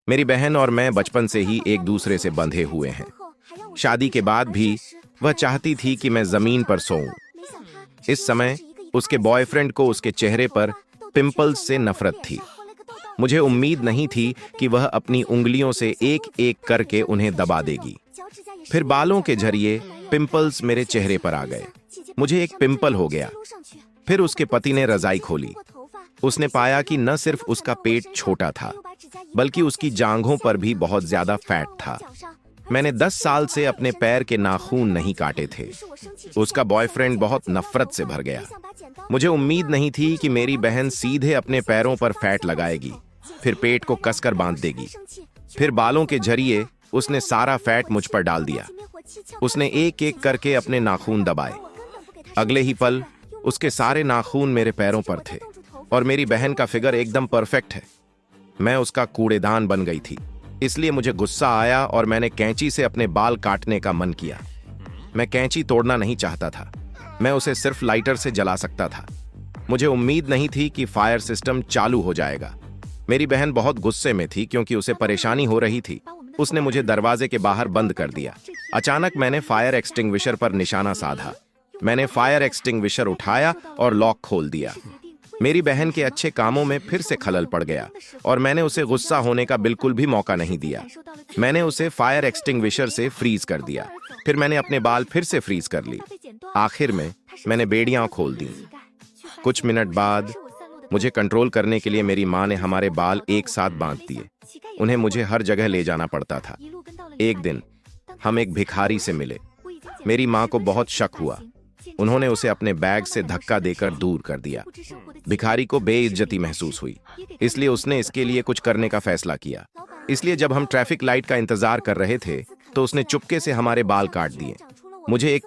मेरी बहन और मैं बचपन से ही एक दूसरे से बंधे हुए हैं। शादी के बाद भी वह चाहती थी कि मैं जमीन पर सोऊं। इस समय उसके बॉयफ्रेंड को उसके चेहरे पर पिंपल्स से नफरत थी। मुझे उम्मीद नहीं थी कि वह अपनी उंगलियों से एक एक करके उन्हें दबा देगी। फिर बालों के जरिए पिंपल्स मेरे चेहरे पर आ गए। मुझे एक पिंपल हो गया। फिर उसके पति ने रजाई खोली। उसने पाया कि न सिर्फ उसका पेट छोटा था, बल्कि उसकी जांघों पर भी बहुत ज्यादा फैट था। मैंने 10 साल से अपने पैर के नाखून नहीं काटे थे। उसका बॉयफ्रेंड बहुत नफरत से भर गया। मुझे उम्मीद नहीं थी कि मेरी बहन सीधे अपने पैरों पर फैट लगाएगी, फिर पेट को कसकर बांध देगी। फिर बालों के जरिए उसने सारा फैट मुझ पर डाल दिया। उसने एक एक करके अपने नाखून दबाए। अगले ही पल उसके सारे नाखून मेरे पैरों पर थे और मेरी बहन का फिगर एकदम परफेक्ट है। मैं उसका कूड़ेदान बन गई थी। इसलिए मुझे गुस्सा आया और मैंने कैंची से अपने बाल काटने का मन किया। मैं कैंची तोड़ना नहीं चाहता था, मैं उसे सिर्फ लाइटर से जला सकता था। मुझे उम्मीद नहीं थी कि फायर सिस्टम चालू हो जाएगा। मेरी बहन बहुत गुस्से में थी क्योंकि उसे परेशानी हो रही थी। उसने मुझे दरवाजे के बाहर बंद कर दिया। अचानक मैंने फायर एक्सटिंग्विशर पर निशाना साधा। मैंने फायर एक्सटिंग्विशर उठाया और लॉक खोल दिया। मेरी बहन के अच्छे कामों में फिर से खलल पड़ गया और मैंने उसे गुस्सा होने का बिल्कुल भी मौका नहीं दिया। मैंने उसे फायर एक्सटिंग्विशर से फ्रीज कर दिया। फिर मैंने अपने बाल फिर से फ्रीज कर ली। आखिर में मैंने बेड़ियां खोल दी। कुछ मिनट बाद मुझे कंट्रोल करने के लिए मेरी माँ ने हमारे बाल एक साथ बांध दिए। उन्हें मुझे हर जगह ले जाना पड़ता था। एक दिन हम एक भिखारी से मिले। मेरी माँ को बहुत शक हुआ। उन्होंने उसे अपने बैग से धक्का देकर दूर कर दिया। भिखारी को बेइज्जती महसूस हुई, इसलिए उसने इसके लिए कुछ करने का फैसला किया। इसलिए जब हम ट्रैफिक लाइट का इंतजार कर रहे थे तो उसने चुपके से हमारे बाल काट दिए। मुझे एक